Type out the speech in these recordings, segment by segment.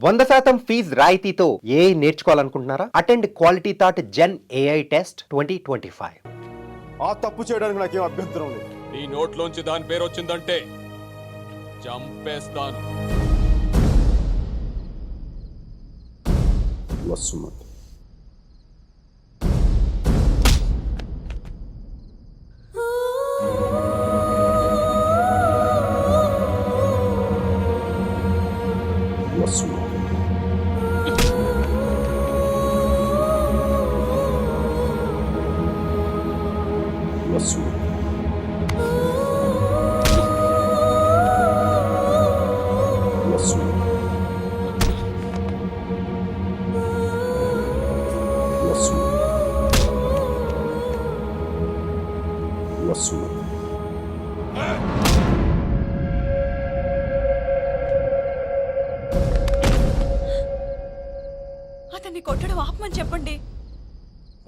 100% fee రాయితీతో AI నేర్చుకోవాలనుకుంటున్నారా? Attend quality thought gen AI test 2025. ఆ తప్పు చేయడానికి నాకేం అభ్యంతరం లేదు. నీ నోట్లోంచి దాని పేరు వచ్చిందంటే చంపేస్తాను. వసుమతి వసుమతి వసుమతి వసుమతి వసుమతి వసుమతి అతన్ని కొట్టడం ఆపమని చెప్పండి.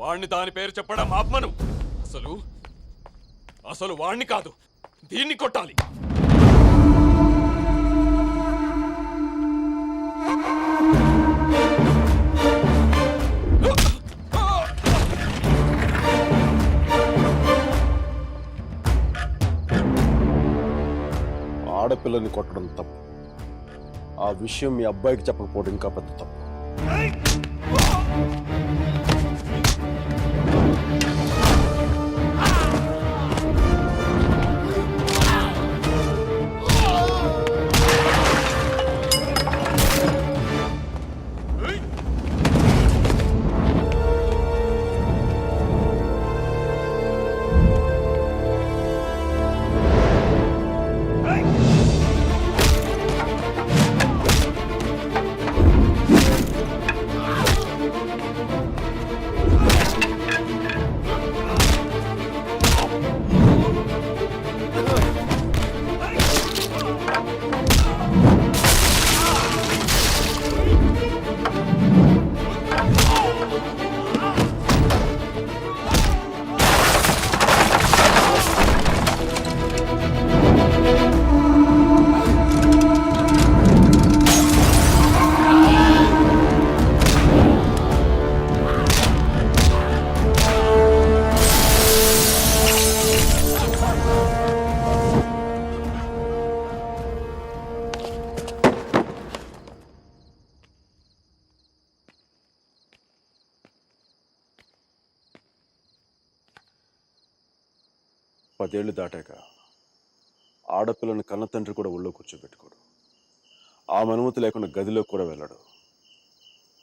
వాణ్ణి దాని పేరు చెప్పడం ఆత్మను. అసలు వాణ్ణి కాదు, దీన్ని కొట్టాలి. ఆడపిల్లని కొట్టడం తప్పు. ఆ విషయం మీ అబ్బాయికి చెప్పకపోవడం ఇంకా పెద్ద తప్పు. పదేళ్లు దాటాక ఆడపిల్లని కన్న తండ్రి కూడా ఒళ్ళో కూర్చోబెట్టుకోడు. ఆమె అనుమతి లేకుండా గదిలో కూడా వెళ్ళడు.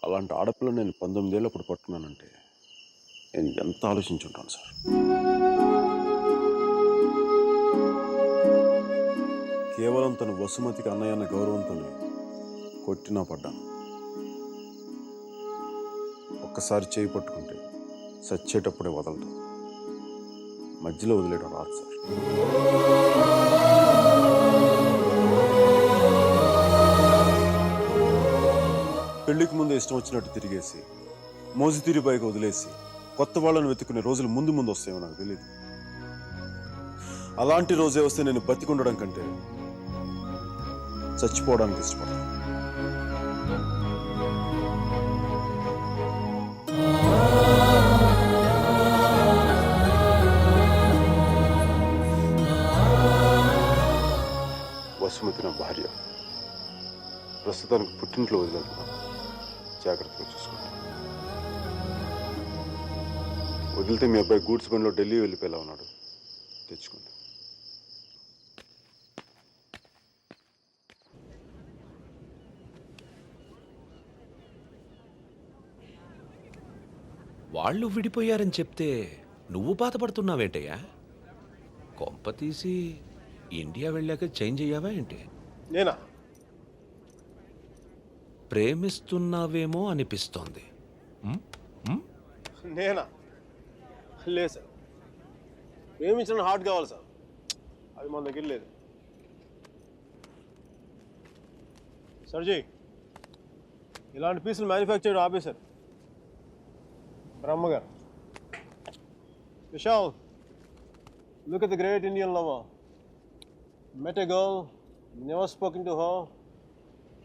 అలాంటి ఆడపిల్లని నేను 19 ఏళ్ళప్పుడు పట్టుకున్నానంటే నేను ఎంత ఆలోచించుంటాను సార్. కేవలం తన వసుమతికి అన్నయ్య అన్న గౌరవంతోనే కొట్టినా పడ్డాను. ఒక్కసారి చేయి పట్టుకుంటే చచ్చేటప్పుడే వదలదు. మధ్యలో వదిలేయడం రాదు సార్. పెళ్లికి ముందు ఇష్టం వచ్చినట్టు తిరిగేసి మోజు తీరి పైకి వదిలేసి కొత్త వాళ్ళను వెతుకునే రోజులు ముందు ముందు వస్తాయో నాకు తెలియదు. అలాంటి రోజే వస్తే నేను బతికుండడం కంటే చచ్చిపోవడానికి ఇష్టపడతాను. వసుమతి నా భార్య. ప్రస్తుతానికి పుట్టింట్లో వదిలేస్తున్నాను. జాగ్రత్తగా చూసుకుంటాను. వదిలితే మీ అబ్బాయి గూడ్స్ బండిలో ఢిల్లీ వెళ్ళిపోయేలా ఉన్నాడు. తెచ్చుకోండి. వాళ్ళు విడిపోయారని చెప్తే నువ్వు బాధపడుతున్నావేంటయ్యా? కొంప తీసి ఇండియా వెళ్ళాక చేంజ్ అయ్యావా ఏంటి? నేనా? ప్రేమిస్తున్నావేమో అనిపిస్తోంది. నేనా? లేదు సార్. ప్రేమించిన హార్ట్ కావాలి సార్. అది మన దగ్గర లేదు. సర్జీ, ఇలాంటి పీసులు మ్యానుఫ్యాక్చర్ ఆపేశారు. బ్రహ్మగారు. Vishal, look at the great Indian lover. Met a girl, never spoken to her,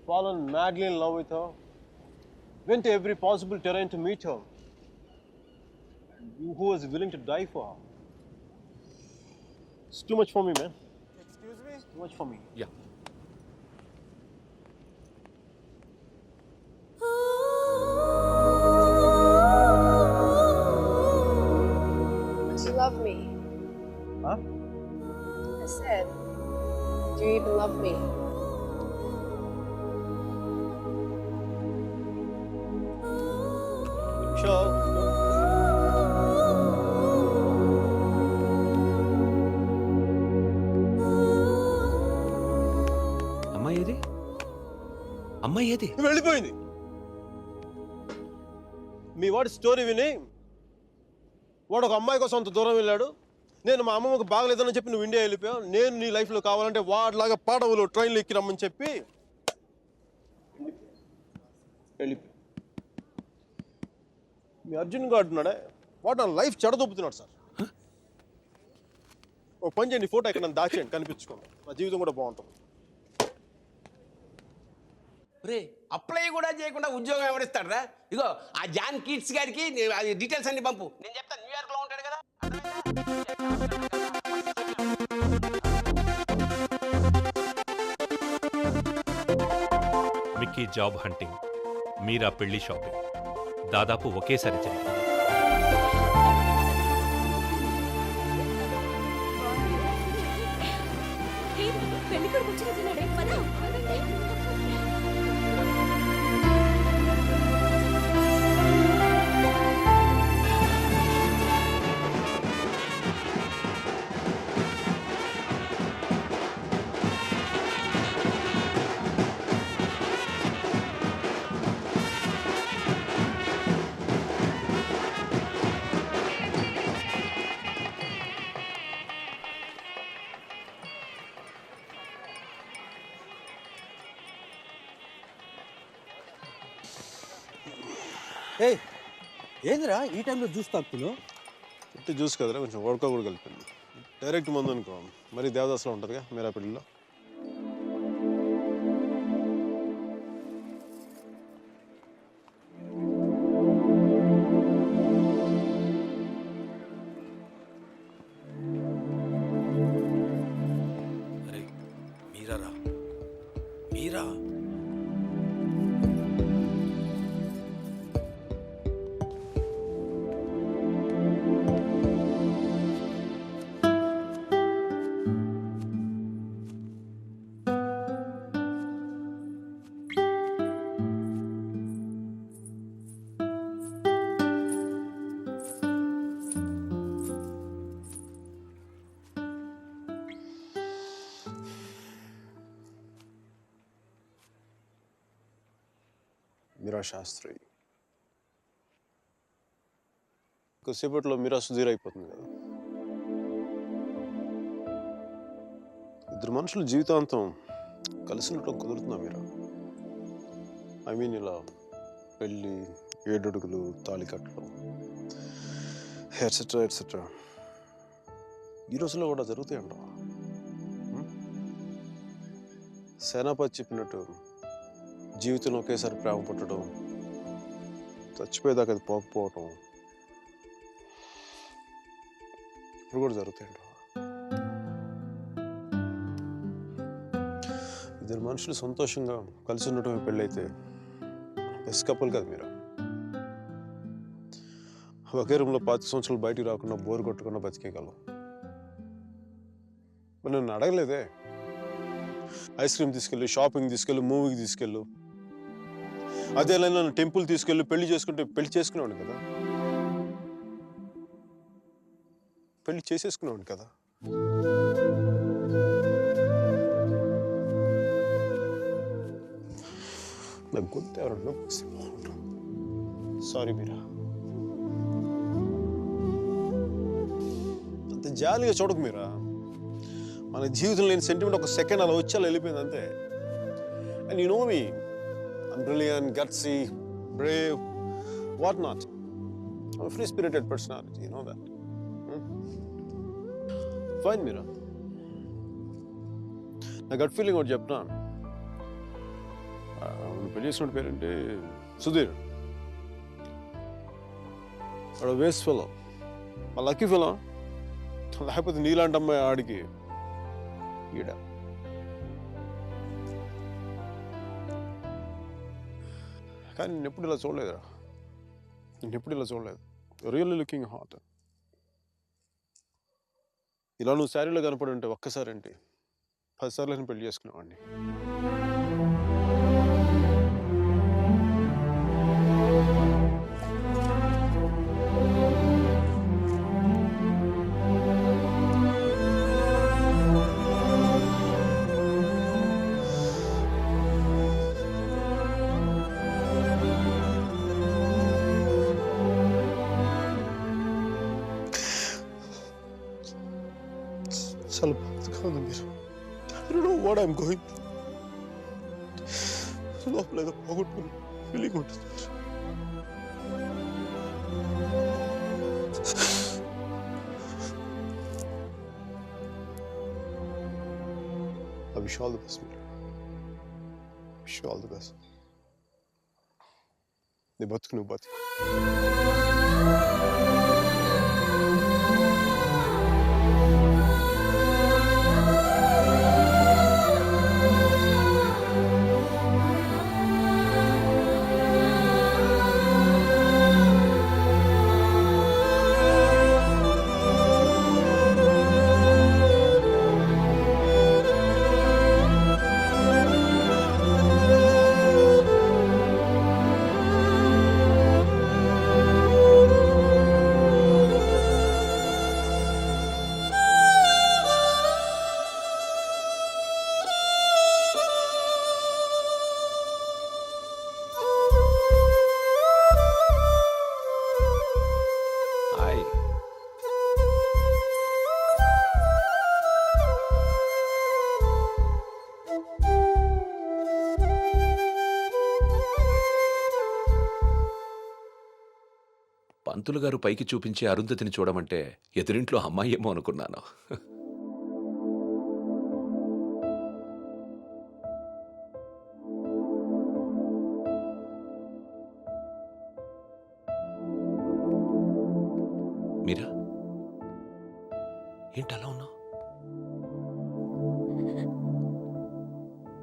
fallen madly in love with her, went to every possible terrain to meet her, and you who was willing to die for her. It's too much for me, man. Excuse me? It's too much for me. Yeah Do you love me? Huh? I said, do you even love me? Sure. అమ్మాయి ఏది అమ్మాయి ఏది వెళ్ళిపోయింది. మీ వాడి story విని వాడు ఒక అమ్మాయి కోసం అంత దూరం వెళ్ళాడు. నేను మా అమ్మమ్మకు బాగలేదని చెప్పి నువ్వు ఇండియా వెళ్ళిపోయావు. నేను నీ లైఫ్లో కావాలంటే వాడిలాగా పాడవులు ట్రైన్లో ఎక్కి రమ్మని చెప్పి వెళ్ళిపోయావు. మీ అర్జున్ గారు అంటున్నాడే వాడు నా లైఫ్ చెడదొప్పుతున్నాడు సార్. ఓ పని చేయండి, ఫోటో ఎక్కడ నన్ను దాచేయండి, కనిపించుకోండి, నా జీవితం కూడా బాగుంటుంది. రే అప్లై కూడా చేయకుండా ఉద్యోగం ఎవరిస్తాడరా? ఇగో ఆ జాన్ కిడ్స్ గారికి అది డీటెయిల్స్ అన్ని పంపు, నేను చెప్తాను. న్యూయార్క్ లో ఉంటాడు కదా. మిక్కీ జాబ్ హంటింగ్, మీరా పెళ్లి షాపింగ్ దాదాపు ఒకేసారి జరిగింది. పెళ్లి కొడుకు వచ్చినట్టున్నాడే, పద. ఏయ్ ఏందిరా ఈ టైంలో జ్యూస్ తాగుతున్నావు? ఇట్లా జ్యూస్ కదరా, కొంచెం వడక కూడా కలిపింది. డైరెక్ట్ మందు అనుకో మరి దేవదాస్లో ఉంటుందిగా మీరా పెళ్ళిలో. అరే మీరా రా మీరా మీరా శాస్త్రి కొద్దిసేపట్లో మీరా సుధీర్ అయిపోతుంది కదా. ఇద్దరు మనుషులు జీవితాంతం కలిసి ఉండటం కుదురుతుందా మీరా? ఐ మీన్ ఇలా పెళ్ళి, 7 అడుగులు, తాళికట్లు, ఎట్సెట్రా ఎట్సెట్రా ఈ రోజుల్లో కూడా జరుగుతాయంటావా? సేనాపతి చెప్పినట్టు జీవితంలో ఒకేసారి ప్రేమ పుట్టడం, చచ్చిపోయేదాకా అది పోకపోవటం ఇప్పుడు కూడా జరుగుతాయంట. ఇద్దరు మనుషులు సంతోషంగా కలిసి ఉండటమే పెళ్ళైతే బెస్ట్ కపుల్ కదా మీరు. ఒకే రూమ్లో 5 సంవత్సరాలు బయటికి రాకుండా బోర్ కొట్టకుండా బతికేయగలం. మరి నన్ను అడగలేదే, ఐస్ క్రీమ్ తీసుకెళ్ళు, షాపింగ్ తీసుకెళ్ళు, మూవీకి తీసుకెళ్ళు, అదే నన్ను టెంపుల్ తీసుకెళ్ళి పెళ్లి చేసుకుంటే పెళ్లి చేసుకునేవాడు కదా, పెళ్లి చేసేసుకునేవాడు కదా. నాకు గొంతు ఎవరన్నా సారీ మీరా, అంత జాలిగా చూడకు మీరా. మన జీవితంలో లేని సెంటిమెంట్ ఒక సెకండ్ అలా వచ్చి అలా వెళ్ళిపోయింది అంతే. And you know me, I'm brilliant, gutsy, brave, whatnot. I'm a free-spirited personality, you know that. Fine, Meera. నా గట్ ఫీలింగ్ ఒకటి చెప్తాను. పెళ్లి చేసుకున్న పేరేంటి? సుధీర్. వాడు వేస్ట్ ఫెలో, మా లక్కీ ఫెలో. లేకపోతే నీలాంటి అమ్మాయి ఆడికి ఈడ. కానీ నేను ఎప్పుడు ఇలా చూడలేదురా, నేను ఎప్పుడు ఇలా చూడలేదు. Really looking hot. ఇలా నువ్వు శారీలో కనపడి ఉంటే ఒక్కసారి ఏంటి 10 సార్లు నేను పెళ్లి చేసుకునేవాడిని. చాలా బాధగా ఉంది మీరు. I don't know what I'm going through. లోపల ఏదో పోగొట్టుకుని ఫీలింగ్ ఉంటుంది. I wish you all the best, మీరు. Wish you all the best. నీ బతుకు నువ్వు బతుకు. హాయ్. పంతులు గారు పైకి చూపించే అరుంధతిని చూడమంటే ఎదురింట్లో అమ్మాయి ఏమో అనుకున్నాను. మీరా ఏంటి అలా ఉన్నావు?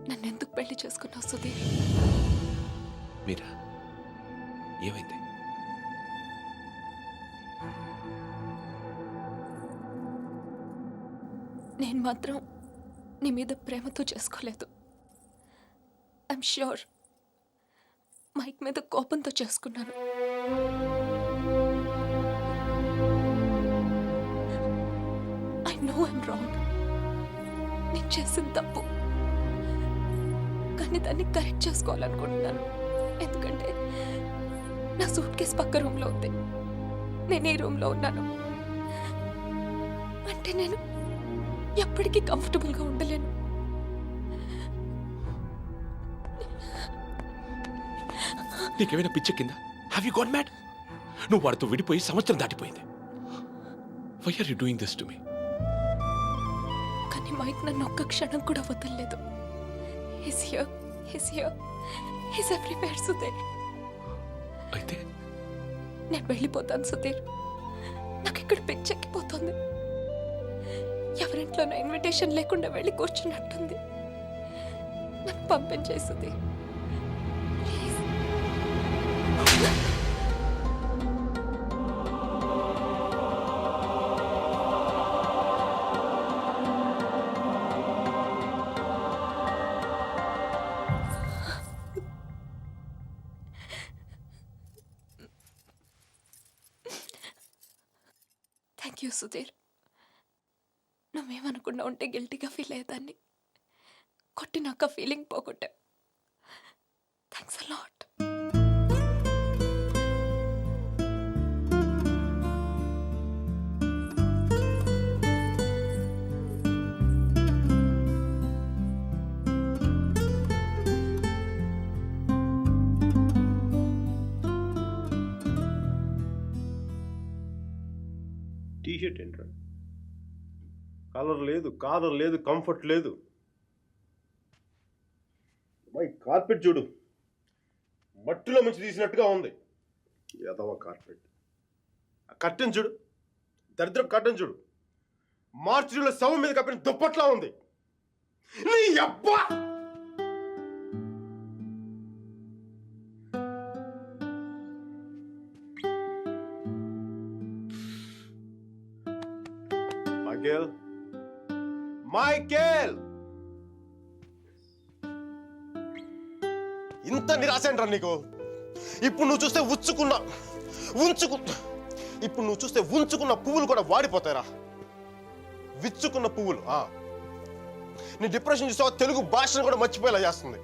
నన్నెందుకు పెళ్లి చేసుకున్నావు సుధీర్? మీరా ఏమైంది? నేను మాత్రం నీ మీద ప్రేమతో చేసుకోలేదు. ఐఎమ్ ష్యూర్ మైక్ మీద కోపంతో చేసుకున్నాను. I know I'm wrong. నేను చేసిన తప్పు, కానీ దాన్ని కరెక్ట్ చేసుకోవాలనుకుంటున్నాను. ఎందుకంటే నా సూట్ కేసు పక్క రూమ్లో ఉంది, నేను ఈ రూమ్లో ఉన్నాను. అంటే నేను ఎప్పటికీ కంఫర్టబుల్గా ఉండలేను. నీకేమైనా పిచ్చెక్కిందా? Have you got mad? నువ్వు వాడితో విడిపోయి సంవత్సరం దాటిపోయింది. Why are you doing this to me? కానీ మైక్ నన్ను ఒక్క క్షణం కూడా వదలలేదు. He's here, he's everywhere, Sudheer. అయితే నేను వెళ్ళిపోతాను సుధీర్. నాకు ఇక్కడ పిచ్చెక్కిపోతుంది. ఎవరింట్లోనో ఇన్విటేషన్ లేకుండా వెళ్ళి కూర్చున్నట్టుంది. నన్ను పంపించేయి Sudhir. Please. Thank you Sudhir. నువ్వేమనుకున్నా ఉంటే గిల్టీగా ఫీల్ అయ్యేదాన్ని. కొట్టినాక ఫీలింగ్ పోగొట్టా. Thanks a lot. టీషర్ట్ ఏంట్రా? కలర్ లేదు, కాలర్ లేదు, కంఫర్ట్ లేదు. మై కార్పెట్ చూడు, మట్టిలో ముంచి తీసినట్టుగా ఉంది. ఏదవ కార్పెట్. ఆ కట్టెన్ చూడు, దరిద్రం కట్టెన్ చూడు, మార్చిలో శవం మీద కప్పిన దుప్పట్లా ఉంది. నీ అబ్బా! మైకేల్, ఇంత నిరాశంట్రా నీకు. ఇప్పుడు నువ్వు చూస్తే ఉంచుకున్న పువ్వులు కూడా వాడిపోతాయిరా. విచ్చుకున్న పువ్వులు. నీ డిప్రెషన్ చూసావా, తెలుగు భాషను కూడా మర్చిపోయేలా చేస్తుంది.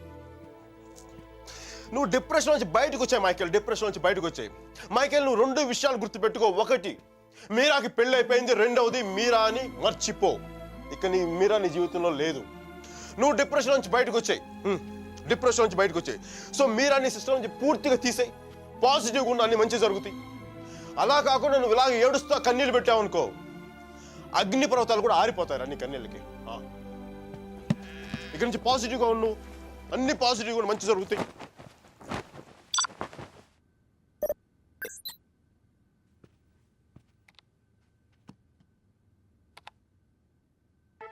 నువ్వు డిప్రెషన్ నుంచి బయటకు వచ్చాయి మైకేల్, డిప్రెషన్ నుంచి బయటకు వచ్చాయి మైకేల్. నువ్వు 2 విషయాలు గుర్తుపెట్టుకో. 1, మీరాకి పెళ్ళి అయిపోయింది. 2వది, మీరా అని మర్చిపో. ఇక మీరా నీ జీవితంలో లేదు. నువ్వు డిప్రెషన్ నుంచి బయటకు వచ్చాయి. సో మీరా నీ సిస్టమ్ నుంచి పూర్తిగా తీసేయి. పాజిటివ్గా ఉన్న అన్ని మంచి జరుగుతాయి. అలా కాకుండా నువ్వు ఇలాగ ఏడుస్తా కన్నీళ్ళు పెట్టావు అనుకో, అగ్ని పర్వతాలు కూడా ఆరిపోతాయి అన్ని కన్నీళ్ళకి. ఇక్కడి నుంచి పాజిటివ్గా ఉన్నావు, అన్ని పాజిటివ్గా మంచి జరుగుతాయి.